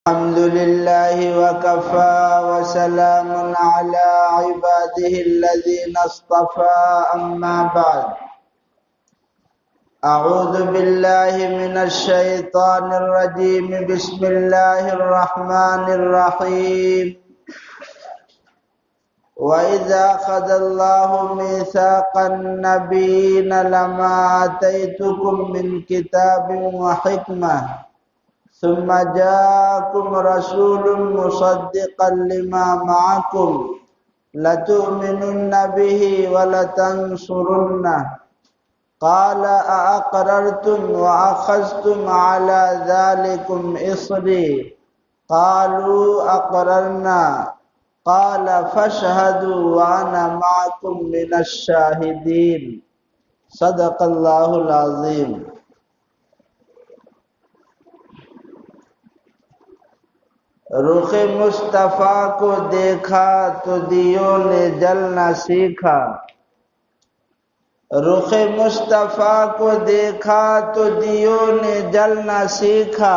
الحمد لله وكفى وسلام على عباده الذين اصطفى أما بعد أعوذ بالله من الشيطان الرجيم بسم الله الرحمن الرحيم وإذا أخذ الله ميثاق النبيين لما آتيتكم من كتاب وحكمة ثم جاءكم رسول مصدقا لما معكم لتؤمنن به ولتنصرنه قال أأقررتم وأخذتم على ذلكم إصري قالوا أقررنا قال فاشهدوا وأنا معكم من الشاهدين صدق الله العظيم۔ رخ مصطفیٰ کو دیکھا تو دیوں نے جلنا سیکھا، رخ مصطفیٰ کو دیکھا تو دیوں نے جلنا سیکھا،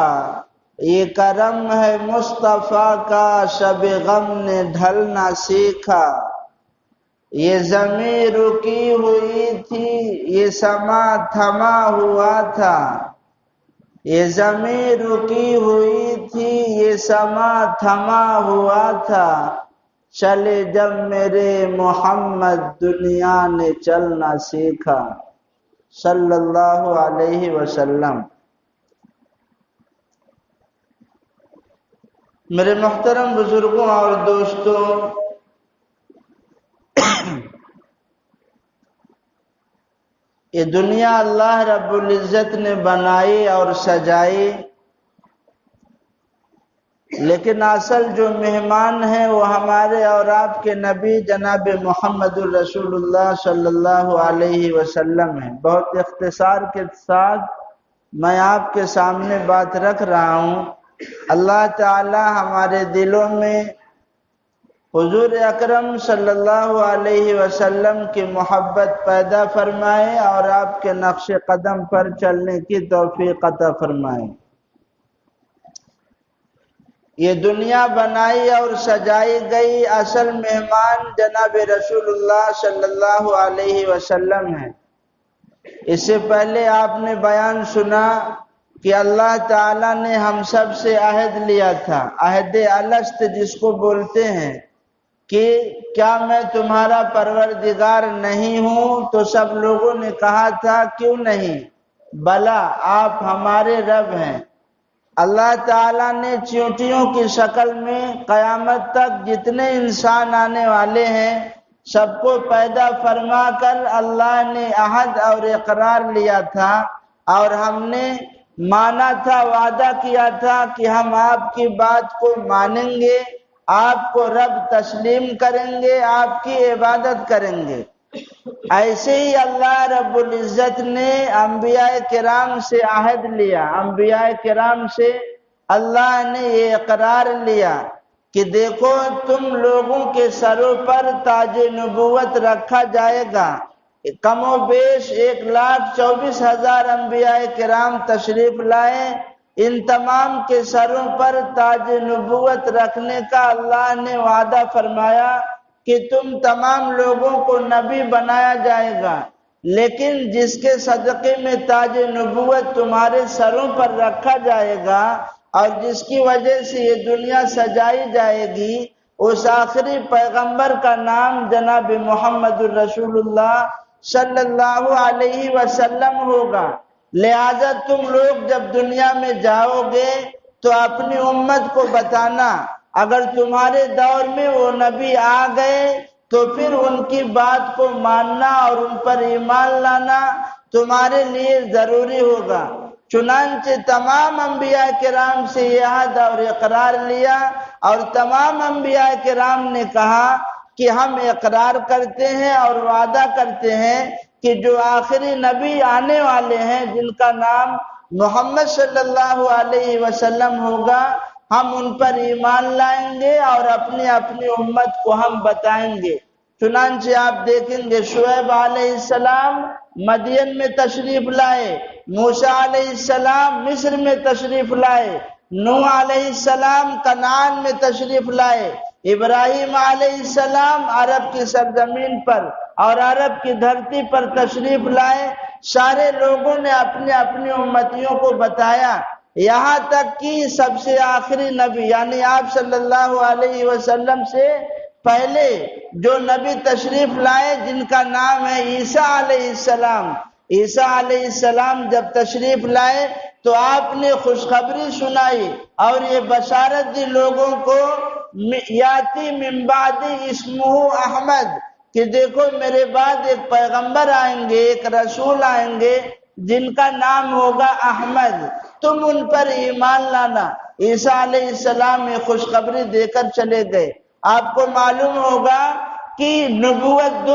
یہ کرم ہے مصطفیٰ کا شب غم نے ڈھلنا سیکھا، یہ زمین رکی ہوئی تھی یہ سما تھما ہوا تھا، یہ زمین رکی ہوئی تھی یہ سما تھما ہوا تھا، چلے جب میرے محمد دنیا نے چلنا سیکھا صلی اللہ علیہ وسلم۔ میرے محترم بزرگوں اور دوستوں، یہ دنیا اللہ رب العزت نے بنائی اور سجائی، لیکن اصل جو مہمان ہیں وہ ہمارے اور آپ کے نبی جناب محمد الرسول اللہ صلی اللہ علیہ وسلم ہیں۔ بہت اختصار کے ساتھ میں آپ کے سامنے بات رکھ رہا ہوں۔ اللہ تعالی ہمارے دلوں میں حضور اکرم صلی اللہ علیہ وسلم کی محبت پیدا فرمائے اور آپ کے نقش قدم پر چلنے کی توفیق عطا فرمائے۔ یہ دنیا بنائی اور سجائی گئی، اصل مہمان جناب رسول اللہ صلی اللہ علیہ وسلم ہیں۔ اس سے پہلے آپ نے بیان سنا کہ اللہ تعالیٰ نے ہم سب سے عہد لیا تھا، عہد الست جس کو بولتے ہیں، کہ کیا میں تمہارا پروردگار نہیں ہوں؟ تو سب لوگوں نے کہا تھا کیوں نہیں، بلا آپ ہمارے رب ہیں۔ اللہ تعالیٰ نے چیونٹیوں کی شکل میں قیامت تک جتنے انسان آنے والے ہیں سب کو پیدا فرما کر اللہ نے عہد اور اقرار لیا تھا، اور ہم نے مانا تھا، وعدہ کیا تھا کہ ہم آپ کی بات کو مانیں گے، آپ کو رب تسلیم کریں گے، آپ کی عبادت کریں گے۔ ایسے ہی اللہ رب العزت نے انبیاء کرام سے عہد لیا، انبیاء کرام سے اللہ نے یہ اقرار لیا کہ دیکھو تم لوگوں کے سروں پر تاج نبوت رکھا جائے گا۔ کم و بیش 1,24,000 انبیاء کرام تشریف لائے، ان تمام کے سروں پر تاج نبوت رکھنے کا اللہ نے وعدہ فرمایا کہ تم تمام لوگوں کو نبی بنایا جائے گا، لیکن جس کے صدقے میں تاج نبوت تمہارے سروں پر رکھا جائے گا اور جس کی وجہ سے یہ دنیا سجائی جائے گی، اس آخری پیغمبر کا نام جناب محمد الرسول اللہ صلی اللہ علیہ وسلم ہوگا۔ لہذا تم لوگ جب دنیا میں جاؤ گے تو اپنی امت کو بتانا، اگر تمہارے دور میں وہ نبی آ گئے تو پھر ان کی بات کو ماننا اور ان پر ایمان لانا تمہارے لیے ضروری ہوگا۔ چنانچہ تمام انبیاء کرام سے یہ عہد اور اقرار لیا، اور تمام انبیاء کرام نے کہا کہ ہم اقرار کرتے ہیں اور وعدہ کرتے ہیں کہ جو آخری نبی آنے والے ہیں جن کا نام محمد صلی اللہ علیہ وسلم ہوگا، ہم ان پر ایمان لائیں گے اور اپنی امت کو ہم بتائیں گے۔ چنانچہ آپ دیکھیں گے شعیب علیہ السلام مدین میں تشریف لائے، موسیٰ علیہ السلام مصر میں تشریف لائے، نوح علیہ السلام کنعان میں تشریف لائے، ابراہیم علیہ السلام عرب کی سرزمین پر اور عرب کی دھرتی پر تشریف لائے، سارے لوگوں نے اپنے اپنی امتیوں کو بتایا، یہاں تک کہ سب سے آخری نبی یعنی آپ صلی اللہ علیہ وسلم سے پہلے جو نبی تشریف لائے جن کا نام ہے عیسیٰ علیہ السلام، عیسیٰ علیہ السلام جب تشریف لائے تو آپ نے خوشخبری سنائی اور یہ بشارت دی لوگوں کو، یاتی من بعد اسمہ احمد، کہ دیکھو میرے بعد ایک پیغمبر آئیں گے، ایک رسول آئیں گے جن کا نام ہوگا احمد، تم ان پر ایمان لانا۔ عیسیٰ علیہ السلام یہ خوشخبری دے کر چلے گئے۔ آپ کو معلوم ہوگا کہ نبوت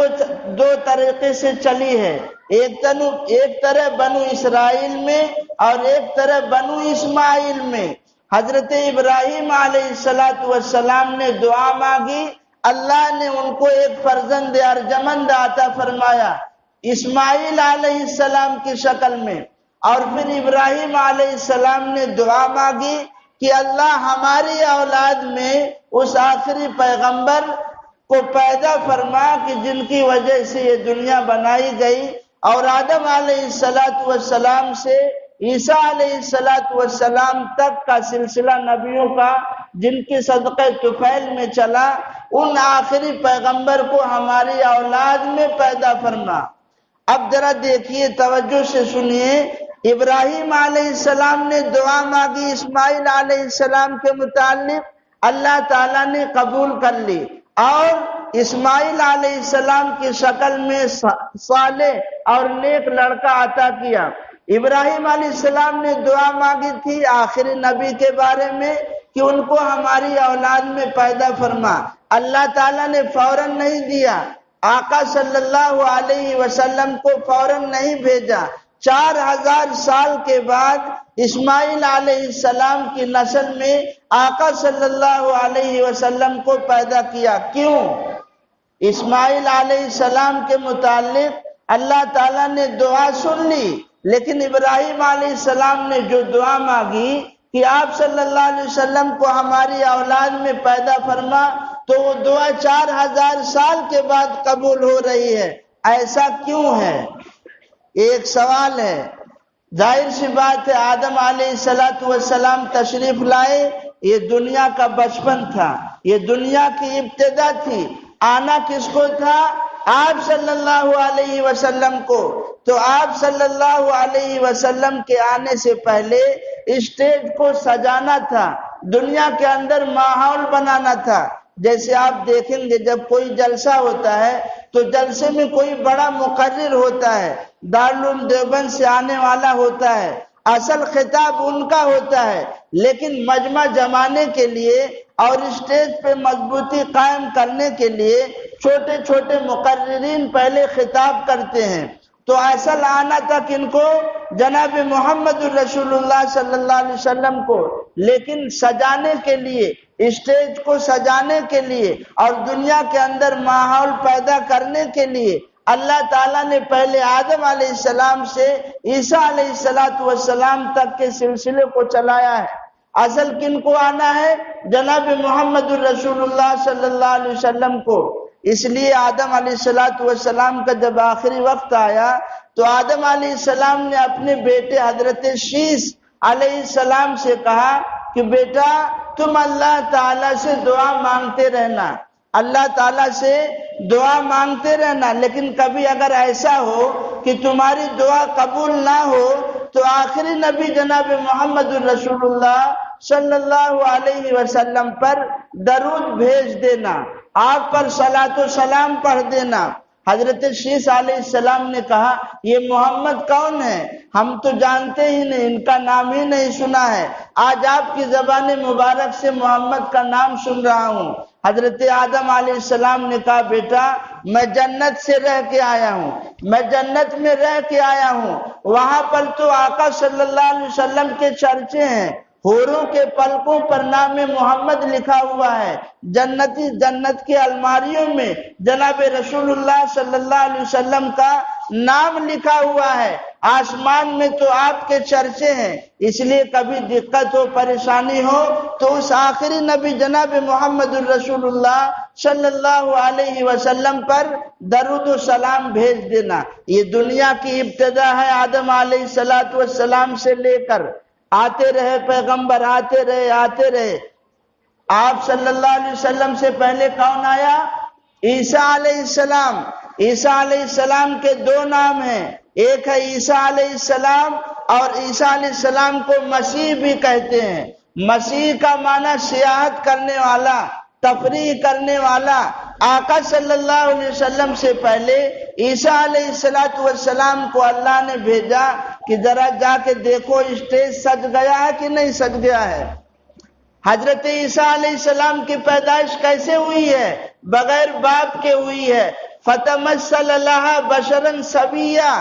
دو طریقے سے چلی ہے، ایک طرح بنو اسرائیل میں اور ایک طرح بنو اسماعیل میں۔ حضرت ابراہیم علیہ السلام نے دعا مانگی، اللہ نے ان کو ایک فرزند ارجمند عطا فرمایا اسماعیل علیہ السلام کی شکل میں، اور پھر ابراہیم علیہ السلام نے دعا مانگی کہ اللہ ہماری اولاد میں اس آخری پیغمبر کو پیدا فرما کہ جن کی وجہ سے یہ دنیا بنائی گئی، اور آدم علیہ السلام سے عیسیٰ علیہ السلام تک کا سلسلہ نبیوں کا جن کے صدقہ طفیل میں چلا، ان آخری پیغمبر کو ہماری اولاد میں پیدا فرما۔ اب ذرا دیکھیے، توجہ سے سنیے، ابراہیم علیہ السلام نے دعا مانگی اسماعیل علیہ السلام کے متعلق، اللہ تعالیٰ نے قبول کر لی اور اسماعیل علیہ السلام کی شکل میں صالح اور نیک لڑکا عطا کیا۔ ابراہیم علیہ السلام نے دعا مانگی تھی آخری نبی کے بارے میں کہ ان کو ہماری اولاد میں پیدا فرما، اللہ تعالیٰ نے فوراً نہیں دیا، آقا صلی اللہ علیہ وسلم کو فوراً نہیں بھیجا، 4000 سال کے بعد اسماعیل علیہ السلام کی نسل میں آقا صلی اللہ علیہ وسلم کو پیدا کیا۔ کیوں؟ اسماعیل علیہ السلام کے متعلق اللہ تعالیٰ نے دعا سن لی، لیکن ابراہیم علیہ السلام نے جو دعا مانگی کہ آپ صلی اللہ علیہ وسلم کو ہماری اولاد میں پیدا فرما، تو وہ دعا 4000 سال کے بعد قبول ہو رہی ہے۔ ایسا کیوں ہے؟ ایک سوال ہے۔ ظاہر سی بات ہے، آدم علیہ السلام تشریف لائے، یہ دنیا کا بچپن تھا، یہ دنیا کی ابتدا تھی، آنا کس کو تھا؟ آپ صلی اللہ علیہ وسلم کو۔ تو آپ صلی اللہ علیہ وسلم کے آنے سے پہلے اسٹیج کو سجانا تھا، دنیا کے اندر ماحول بنانا تھا۔ جیسے آپ دیکھیں گے جب کوئی جلسہ ہوتا ہے تو جلسے میں کوئی بڑا مقرر ہوتا ہے، دارالعلوم دیوبند سے آنے والا ہوتا ہے، اصل خطاب ان کا ہوتا ہے، لیکن مجمع جمانے کے لیے اور اسٹیج پہ مضبوطی قائم کرنے کے لیے چھوٹے چھوٹے مقررین پہلے خطاب کرتے ہیں۔ تو اصل آنا تھا کن کو؟ جناب محمد الرسول اللہ صلی اللہ علیہ وسلم کو، لیکن سجانے کے لیے، اسٹیج کو سجانے کے لیے اور دنیا کے اندر ماحول پیدا کرنے کے لیے اللہ تعالیٰ نے پہلے آدم علیہ السلام سے عیسیٰ علیہ السلام تک کے سلسلے کو چلایا ہے۔ اصل کن کو آنا ہے؟ جناب محمد الرسول اللہ صلی اللہ علیہ وسلم کو۔ اس لیے آدم علیہ السلام کا جب آخری وقت آیا تو آدم علیہ السلام نے اپنے بیٹے حضرت شیس علیہ السلام سے کہا کہ بیٹا تم اللہ تعالیٰ سے دعا مانگتے رہنا، اللہ تعالیٰ سے دعا مانگتے رہنا، لیکن کبھی اگر ایسا ہو کہ تمہاری دعا قبول نہ ہو تو آخری نبی جناب محمد الرسول اللہ صلی اللہ علیہ وسلم پر درود بھیج دینا، آپ پر صلاۃ و سلام پڑھ دینا۔ حضرت شیس علیہ السلام نے کہا یہ محمد کون ہے؟ ہم تو جانتے ہی نہیں، ان کا نام ہی نہیں سنا ہے، آج آپ کی زبان مبارک سے محمد کا نام سن رہا ہوں۔ حضرت آدم علیہ السلام نے کہا بیٹا میں جنت سے رہ کے آیا ہوں، میں جنت میں رہ کے آیا ہوں، وہاں پر تو آقا صلی اللہ علیہ وسلم کے چرچے ہیں، حوروں کے پلکوں پر نام محمد لکھا ہوا ہے، جنت کی الماریوں میں جناب رسول اللہ صلی اللہ علیہ وسلم کا نام لکھا ہوا ہے۔ آسمان میں تو آپ کے چرچے ہیں، اس لیے کبھی دقت ہو پریشانی ہو تو اس آخری نبی جناب محمد الرسول اللہ صلی اللہ علیہ وسلم پر درود و سلام بھیج دینا۔ یہ دنیا کی ابتدا ہے، آدم علیہ السلام سے لے کر آتے رہے پیغمبر، آتے رہے۔ آپ صلی اللہ علیہ وسلم سے پہلے کون آیا؟ عیسیٰ علیہ السلام۔ عیسیٰ علیہ السلام کے دو نام ہیں، ایک ہے عیسیٰ علیہ السلام اور عیسیٰ علیہ السلام کو مسیح بھی کہتے ہیں۔ مسیح کا معنی سیاحت کرنے والا، تفریح کرنے والا۔ آقا صلی اللہ علیہ وسلم سے پہلے عیسیٰ علیہ السلام کو اللہ نے بھیجا کہ ذرا جا کے دیکھو اسٹیج سج گیا ہے کہ نہیں سج گیا ہے۔ حضرت عیسیٰ علیہ السلام کی پیدائش کیسے ہوئی ہے؟ بغیر باپ کے ہوئی ہے۔ فتمثل لها بشرا سویا۔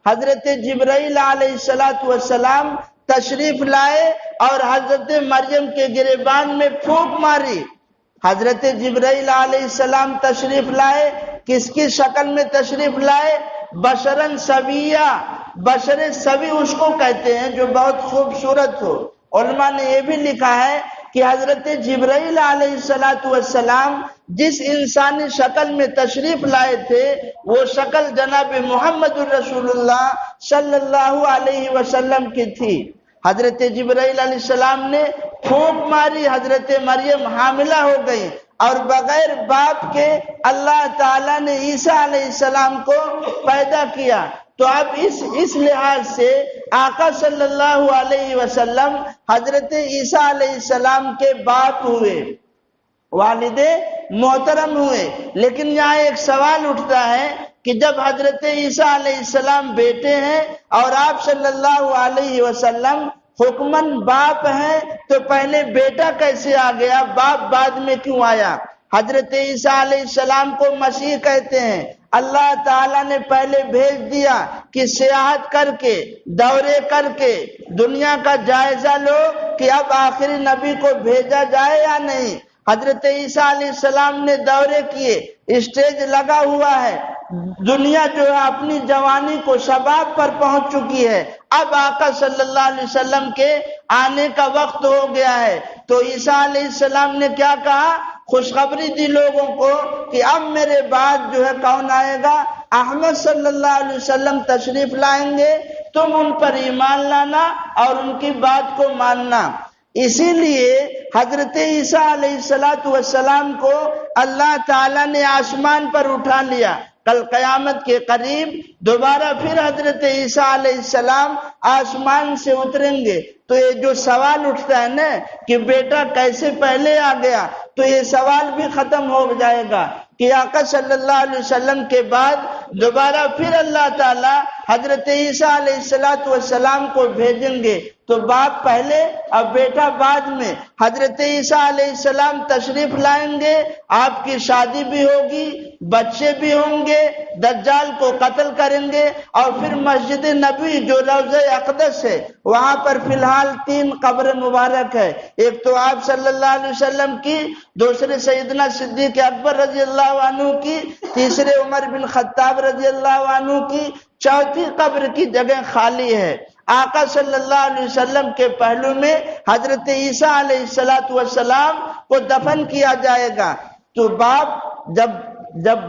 حضرت جبرائیل علیہ السلام تشریف لائے اور حضرت مریم کے گریبان میں پھونک ماری۔ حضرت جبرائیل علیہ السلام تشریف لائے، کس کی شکل میں تشریف لائے؟ بشرا سویا۔ بشر سوی اس کو کہتے ہیں جو بہت خوبصورت ہو۔ علماء نے یہ بھی لکھا ہے کہ حضرت جبرائیل علیہ السلام جس انسانی شکل میں تشریف لائے تھے وہ شکل جناب محمد الرسول اللہ صلی اللہ علیہ وسلم کی تھی۔ حضرت جبرائیل علیہ السلام نے پھونک ماری، حضرت مریم حاملہ ہو گئی اور بغیر باپ کے اللہ تعالیٰ نے عیسیٰ علیہ السلام کو پیدا کیا۔ تو اب اس لحاظ سے آقا صلی اللہ علیہ وسلم حضرت عیسیٰ علیہ السلام کے باپ ہوئے، والد محترم ہوئے۔ لیکن یہاں ایک سوال اٹھتا ہے کہ جب حضرت عیسیٰ علیہ السلام بیٹے ہیں اور آپ صلی اللہ علیہ وسلم حکماً باپ ہیں تو پہلے بیٹا کیسے آ گیا، باپ بعد میں کیوں آیا؟ حضرت عیسیٰ علیہ السلام کو مسیح کہتے ہیں۔ اللہ تعالیٰ نے پہلے بھیج دیا کہ سیاحت کر کے، دورے کر کے دنیا کا جائزہ لو کہ اب آخری نبی کو بھیجا جائے یا نہیں۔ حضرت عیسیٰ علیہ السلام نے دورے کیے، اسٹیج لگا ہوا ہے، دنیا جو ہے اپنی جوانی کو شباب پر پہنچ چکی ہے، اب آقا صلی اللہ علیہ وسلم کے آنے کا وقت ہو گیا ہے۔ تو عیسیٰ علیہ السلام نے کیا کہا؟ خوشخبری دی لوگوں کو کہ اب میرے بعد جو ہے کون آئے گا؟ احمد صلی اللہ علیہ وسلم تشریف لائیں گے، تم ان پر ایمان لانا اور ان کی بات کو ماننا۔ اسی لیے حضرت عیسیٰ علیہ السلام کو اللہ تعالیٰ نے آسمان پر اٹھا لیا۔ کل قیامت کے قریب دوبارہ پھر حضرت عیسیٰ علیہ السلام آسمان سے اتریں گے۔ تو یہ جو سوال اٹھتا ہے نا کہ بیٹا کیسے پہلے آ گیا، تو یہ سوال بھی ختم ہو جائے گا کہ آقا صلی اللہ علیہ وسلم کے بعد دوبارہ پھر اللہ تعالیٰ حضرت عیسیٰ علیہ السلام کو بھیجیں گے۔ تو باپ پہلے اور بیٹا بعد میں۔ حضرت عیسیٰ علیہ السلام تشریف لائیں گے، آپ کی شادی بھی ہوگی، بچے بھی ہوں گے، دجال کو قتل کریں گے، اور پھر مسجد نبی جو روضہ اقدس ہے وہاں پر فی الحال 3 قبر مبارک ہے۔ ایک تو آپ صلی اللہ علیہ وسلم کی، دوسرے سیدنا صدیق اکبر رضی اللہ عنہ کی، تیسرے عمر بن خطاب رضی اللہ عنہ کی، چوتھی قبر کی جگہ خالی ہے۔ آقا صلی اللہ علیہ وسلم کے پہلو میں حضرت عیسیٰ علیہ السلام کو دفن کیا جائے گا۔ تو جب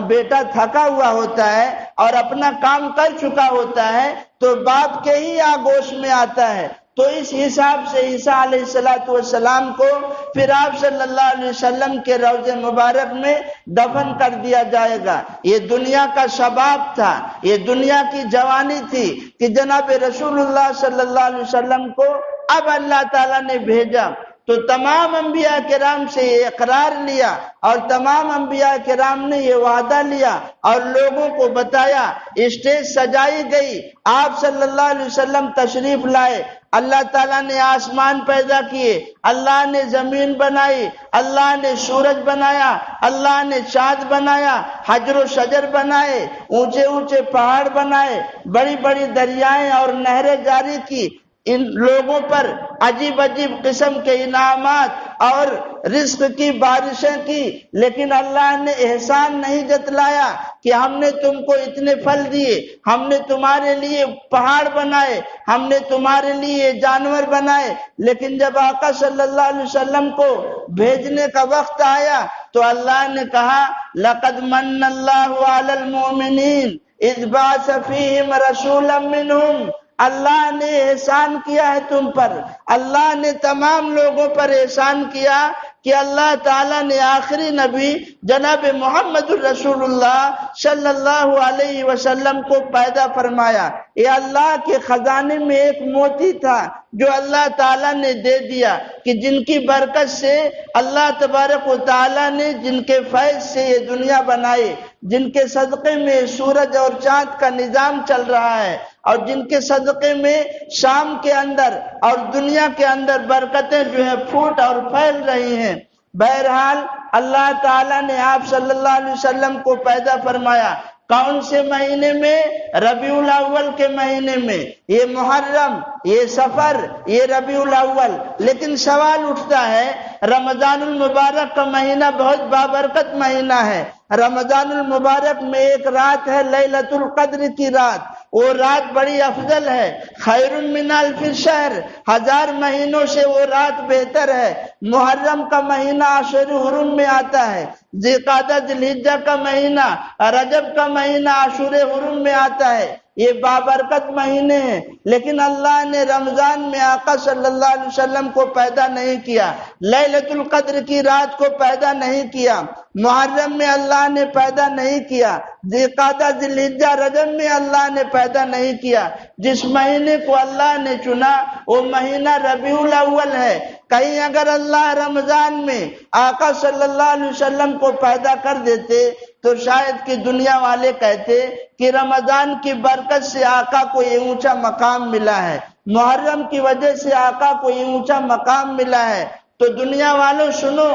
بیٹا تھکا ہوا ہوتا ہے اور اپنا کام کر چکا ہوتا ہے تو باپ کے ہی آگوش میں آتا ہے۔ تو اس حساب سے عیسیٰ علیہ السلام کو پھر آپ صلی اللہ علیہ وسلم کے روضے مبارک میں دفن کر دیا جائے گا۔ یہ دنیا کا شباب تھا، یہ دنیا کی جوانی تھی کہ جناب رسول اللہ صلی اللہ علیہ وسلم کو اب اللہ تعالیٰ نے بھیجا۔ تو تمام انبیاء کرام سے یہ اقرار لیا اور تمام انبیاء کرام نے یہ وعدہ لیا اور لوگوں کو بتایا، اسٹیج سجائی گئی، آپ صلی اللہ علیہ وسلم تشریف لائے، اللہ تعالیٰ نے آسمان پیدا کیے، اللہ نے زمین بنائی، اللہ نے سورج بنایا، اللہ نے چاند بنایا، حجر و شجر بنائے، اونچے اونچے پہاڑ بنائے، بڑی بڑی دریائیں اور نہریں جاری کی۔ ان لوگوں پر عجیب عجیب قسم کے انعامات اور رزق کی بارشیں کی، لیکن اللہ نے احسان نہیں جتلایا کہ ہم نے تم کو اتنے پھل دیے، ہم نے تمہارے لیے پہاڑ بنائے، ہم نے تمہارے لیے جانور بنائے۔ لیکن جب آقا صلی اللہ علیہ وسلم کو بھیجنے کا وقت آیا تو اللہ نے کہا لَقَدْ مَنَّ اللَّهُ عَلَى الْمُؤْمِنِينَ اذ بعث فیہم رسولا منہم، اللہ نے احسان کیا ہے تم پر، اللہ نے تمام لوگوں پر احسان کیا کہ اللہ تعالیٰ نے آخری نبی جناب محمد الرسول اللہ صلی اللہ علیہ وسلم کو پیدا فرمایا۔ یہ اللہ کے خزانے میں ایک موتی تھا جو اللہ تعالیٰ نے دے دیا کہ جن کی برکت سے اللہ تبارک و تعالیٰ نے جن کے فیض سے یہ دنیا بنائی، جن کے صدقے میں سورج اور چاند کا نظام چل رہا ہے، اور جن کے صدقے میں شام کے اندر اور دنیا کے اندر برکتیں جو ہے پھوٹ اور پھیل رہی ہیں۔ بہرحال اللہ تعالیٰ نے آپ صلی اللہ علیہ وسلم کو پیدا فرمایا کون سے مہینے میں؟ ربیع الاول کے مہینے میں۔ یہ محرم، یہ سفر، یہ ربیع الاول۔ لیکن سوال اٹھتا ہے رمضان المبارک کا مہینہ بہت بابرکت مہینہ ہے، رمضان المبارک میں ایک رات ہے لیلۃ القدر کی رات، وہ رات بڑی افضل ہے، خیر من الف شہر، 1000 مہینوں سے وہ رات بہتر ہے۔ محرم کا مہینہ اشہر حرم میں آتا ہے، ذوالقعدہ ذوالحجہ کا مہینہ، رجب کا مہینہ اشہر حرم میں آتا ہے، یہ بابرکت مہینے ہیں۔ لیکن اللہ نے رمضان میں آقا صلی اللہ علیہ وسلم کو پیدا نہیں کیا، لیلۃ القدر کی رات کو پیدا نہیں کیا، محرم میں اللہ نے پیدا نہیں کیا، ذوالقعدہ ذوالحجہ رجب میں اللہ نے پیدا نہیں کیا۔ جس مہینے کو اللہ نے چنا وہ مہینہ ربیع الاول ہے۔ کہیں اگر اللہ رمضان میں آقا صلی اللہ علیہ وسلم کو پیدا کر دیتے تو شاید کہ دنیا والے کہتے کہ رمضان کی برکت سے آقا کو یہ اونچا مقام ملا ہے، محرم کی وجہ سے آقا کو یہ اونچا مقام ملا ہے۔ تو دنیا والوں سنو،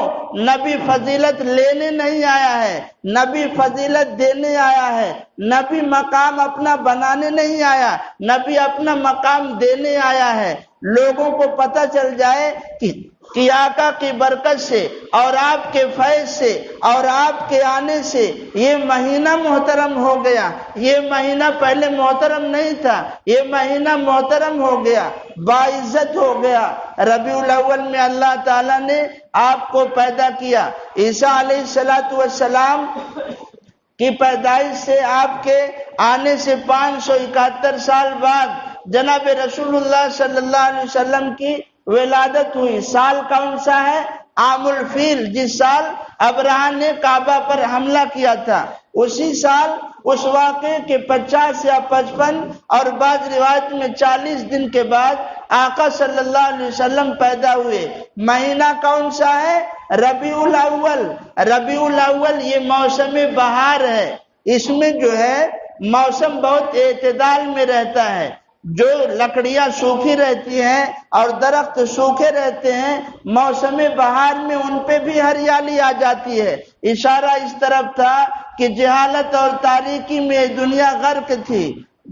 نبی فضیلت لینے نہیں آیا ہے، نبی فضیلت دینے آیا ہے، نبی مقام اپنا بنانے نہیں آیا، نبی اپنا مقام دینے آیا ہے۔ لوگوں کو پتہ چل جائے کہ آقا کی برکت سے اور آپ کے فیض سے اور آپ کے آنے سے یہ مہینہ محترم ہو گیا، یہ مہینہ پہلے محترم نہیں تھا، یہ مہینہ محترم ہو گیا، باعزت ہو گیا۔ ربیع الاول میں اللہ تعالیٰ نے آپ کو پیدا کیا۔ عیسیٰ علیہ السلام کی پیدائش سے آپ کے آنے سے 571 سال بعد جناب رسول اللہ صلی اللہ علیہ وسلم کی ولادت ہوئی۔ سال کون سا ہے؟ عام الفیل، جس سال ابرہہ نے کعبہ پر حملہ کیا تھا، اسی سال اس واقعے کے 50 یا 55 اور بعض روایت میں 40 دن کے بعد آقا صلی اللہ علیہ وسلم پیدا ہوئے۔ مہینہ کون سا ہے؟ ربیع الاول۔ ربیع الاول یہ موسم بہار ہے، اس میں جو ہے موسم بہت اعتدال میں رہتا ہے، جو لکڑیاں سوکھی رہتی ہیں اور درخت سوکھے رہتے ہیں، موسم بہار میں ان پہ بھی ہریالی آ جاتی ہے۔ اشارہ اس طرف تھا کہ جہالت اور تاریکی میں دنیا غرق تھی،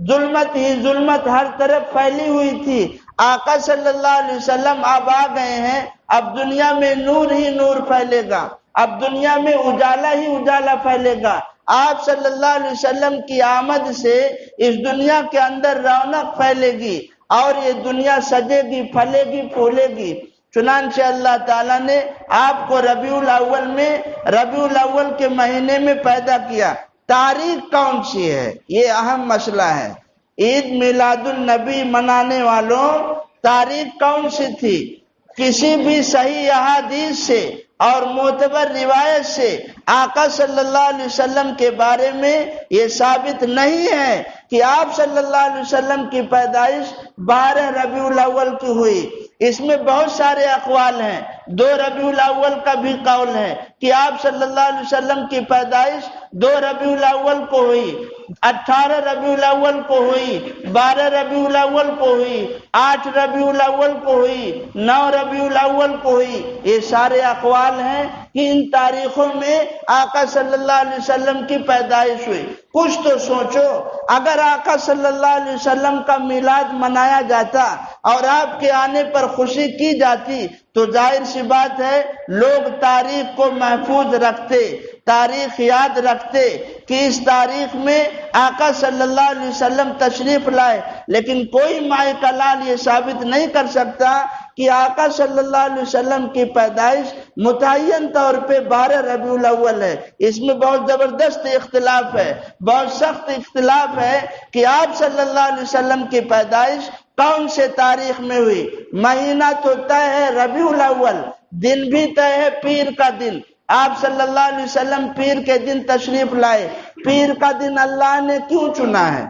ظلمت ہی ظلمت ہر طرف پھیلی ہوئی تھی۔ آقا صلی اللہ علیہ وسلم اب آ گئے ہیں، اب دنیا میں نور ہی نور پھیلے گا، اب دنیا میں اجالا ہی اجالا پھیلے گا۔ آپ صلی اللہ علیہ وسلم کی آمد سے اس دنیا کے اندر رونق پھیلے گی اور یہ دنیا سجے گی، پھلے گی، پھولے گی۔ چنانچہ اللہ تعالیٰ نے آپ کو ربیع الاول میں، ربیع الاول کے مہینے میں پیدا کیا۔ تاریخ کون سی ہے؟ یہ اہم مسئلہ ہے۔ عید میلاد النبی منانے والوں، تاریخ کون سی تھی؟ کسی بھی صحیح احادیث سے اور معتبر روایت سے آقا صلی اللہ علیہ وسلم کے بارے میں یہ ثابت نہیں ہے کہ آپ صلی اللہ علیہ وسلم کی پیدائش 12 ربیع الاول کی ہوئی۔ اس میں بہت سارے اقوال ہیں، دو ربیع الاول کا بھی قول ہے کہ آپ صلی اللہ علیہ وسلم کی پیدائش 2 ربیع الاول کو ہوئی، 18 ربیع الاول کو ہوئی، 12 ربیع الاول کو ہوئی، 8 ربیع الاول کو ہوئی، 9 ربیع الاول کو ہوئی۔ یہ سارے اقوال ہیں کہ ان تاریخوں میں آقا صلی اللہ علیہ وسلم کی پیدائش ہوئی۔ کچھ تو سوچو، اگر آقا صلی اللہ علیہ وسلم کا میلاد منایا جاتا اور آپ کے آنے پر خوشی کی جاتی تو ظاہر سی بات ہے لوگ تاریخ کو محفوظ رکھتے، تاریخ یاد رکھتے کہ اس تاریخ میں آقا صلی اللہ علیہ وسلم تشریف لائے، لیکن کوئی ماء کلال یہ ثابت نہیں کر سکتا کہ آقا صلی اللہ علیہ وسلم کی پیدائش متعین طور پہ 12 ربیع الاول ہے۔ اس میں بہت زبردست اختلاف ہے، بہت سخت اختلاف ہے کہ آپ صلی اللہ علیہ وسلم کی پیدائش کون سے تاریخ میں ہوئی۔ مہینہ تو طے ہے ربیع الاول، دن بھی طے ہے پیر کا دن۔ آپ صلی اللہ علیہ وسلم پیر کے دن تشریف لائے۔ پیر کا دن اللہ نے کیوں چنا ہے؟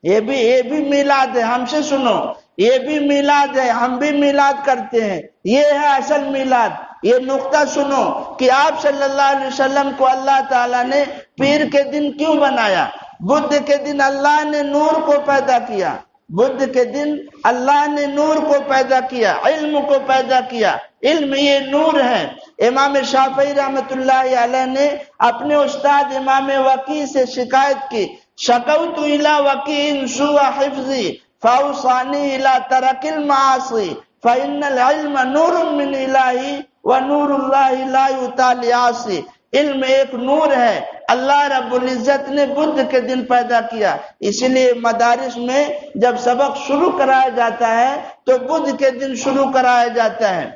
یہ بھی میلاد ہے، ہم سے سنو، یہ بھی میلاد ہے، ہم بھی میلاد کرتے ہیں، یہ ہے اصل میلاد۔ یہ نقطہ سنو کہ آپ صلی اللہ علیہ وسلم کو اللہ تعالیٰ نے پیر کے دن کیوں بنایا؟ بدھ کے دن اللہ نے نور کو پیدا کیا، بدھ کے دن اللہ نے نور کو پیدا کیا، علم کو پیدا کیا۔ علم یہ نور ہے۔ امام شافعی رحمت اللہ علیہ نے اپنے استاد امام وکیع سے شکایت کی، شکوت الی وکیع سوء حفظی فاوصانی الی ترک المعاصی فإن العلم نور من الہ ونور اللہ لا یؤتی لعاصی۔ علم ایک نور ہے، اللہ رب العزت نے بدھ کے دن پیدا کیا، اس لیے مدارس میں جب سبق شروع کرایا جاتا ہے تو بدھ کے دن شروع کرایا جاتا ہے۔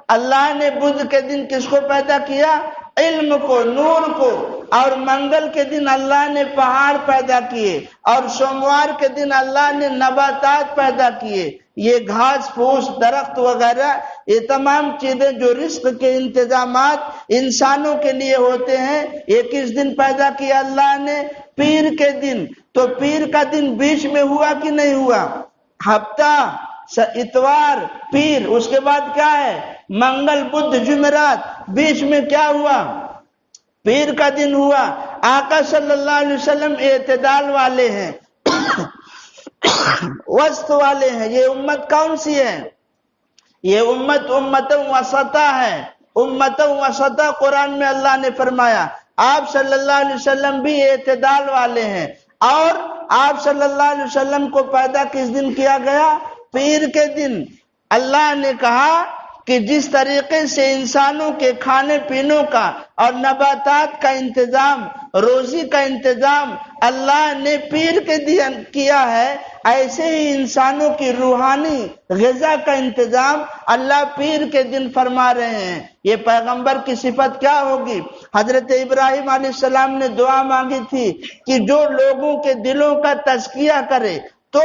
اللہ نے بدھ کے دن کس کو پیدا کیا؟ علم کو، نور کو۔ اور منگل کے دن اللہ نے پہاڑ پیدا کیے، اور سوموار کے دن اللہ نے نباتات پیدا کیے۔ یہ گھاس پھوس، درخت وغیرہ، یہ تمام چیزیں جو رزق کے انتظامات انسانوں کے لیے ہوتے ہیں، یہ کس دن پیدا کیا اللہ نے؟ پیر کے دن۔ تو پیر کا دن بیچ میں ہوا کہ نہیں ہوا؟ ہفتہ، اتوار، پیر، اس کے بعد کیا ہے؟ منگل، بدھ، جمعرات، بیچ میں کیا ہوا؟ پیر کا دن ہوا۔ آقا صلی اللہ علیہ وسلم اعتدال والے ہیں، وسط والے ہیں۔ یہ امت کون سی ہے؟ یہ امت وسطہ ہے، امت وسطہ قرآن میں اللہ نے فرمایا۔ آپ صلی اللہ علیہ وسلم بھی اعتدال والے ہیں، اور آپ صلی اللہ علیہ وسلم کو پیدا کس دن کیا گیا؟ پیر کے دن۔ اللہ نے کہا کہ جس طریقے سے انسانوں کے کھانے پینوں کا اور نباتات کا انتظام، روزی کا انتظام اللہ نے پیر کے دن کیا ہے، ایسے ہی انسانوں کی روحانی غذا کا انتظام اللہ پیر کے دن فرما رہے ہیں۔ یہ پیغمبر کی صفت کیا ہوگی؟ حضرت ابراہیم علیہ السلام نے دعا مانگی تھی کہ جو لوگوں کے دلوں کا تزکیہ کرے۔ تو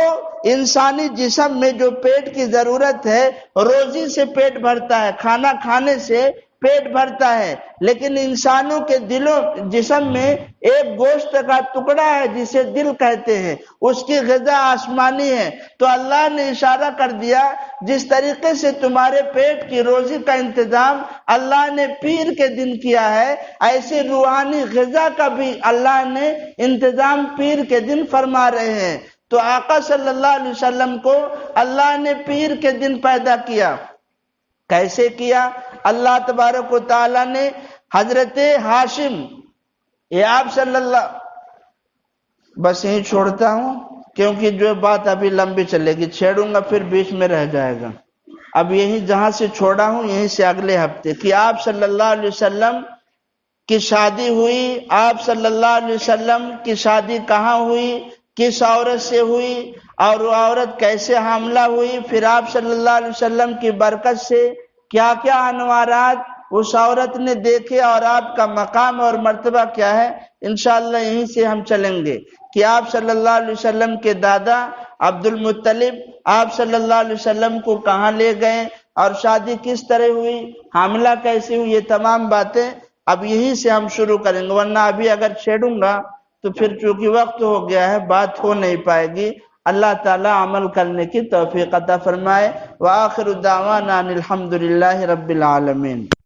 انسانی جسم میں جو پیٹ کی ضرورت ہے، روزی سے پیٹ بھرتا ہے، کھانا کھانے سے پیٹ بھرتا ہے، لیکن انسانوں کے جسم میں ایک گوشت کا ٹکڑا ہے جسے دل کہتے ہیں، اس کی غذا آسمانی ہے۔ تو اللہ نے اشارہ کر دیا جس طریقے سے تمہارے پیٹ کی روزی کا انتظام اللہ نے پیر کے دن کیا ہے، ایسے روحانی غذا کا بھی اللہ نے انتظام پیر کے دن فرما رہے ہیں۔ تو آقا صلی اللہ علیہ وسلم کو اللہ نے پیر کے دن پیدا کیا۔ کیسے کیا؟ اللہ تبارک و تعالی نے حضرت ہاشم، یہ آپ صلی اللہ، بس یہیں چھوڑتا ہوں کیونکہ جو بات ابھی لمبی چلے گی، چھیڑوں گا پھر بیچ میں رہ جائے گا۔ اب یہیں جہاں سے چھوڑا ہوں یہیں سے اگلے ہفتے کہ آپ صلی اللہ علیہ وسلم کی شادی ہوئی، آپ صلی اللہ علیہ وسلم کی شادی کہاں ہوئی، کس عورت سے ہوئی، اور وہ عورت کیسے حاملہ ہوئی، پھر آپ صلی اللہ علیہ وسلم کی برکت سے کیا کیا انوارات اس عورت نے دیکھے، اور آپ کا مقام اور مرتبہ کیا ہے۔ انشاءاللہ یہیں سے ہم چلیں گے کہ آپ صلی اللہ علیہ وسلم کے دادا عبد المطلب آپ صلی اللہ علیہ وسلم کو کہاں لے گئے، اور شادی کس طرح ہوئی، حاملہ کیسے ہوئی، یہ تمام باتیں اب یہیں سے ہم شروع کریں گے، ورنہ ابھی اگر چھیڑوں گا تو پھر چونکہ وقت ہو گیا ہے بات ہو نہیں پائے گی۔ اللہ تعالی عمل کرنے کی توفیق عطا فرمائے۔ وآخر دعوانا ان الحمد للہ رب العالمین۔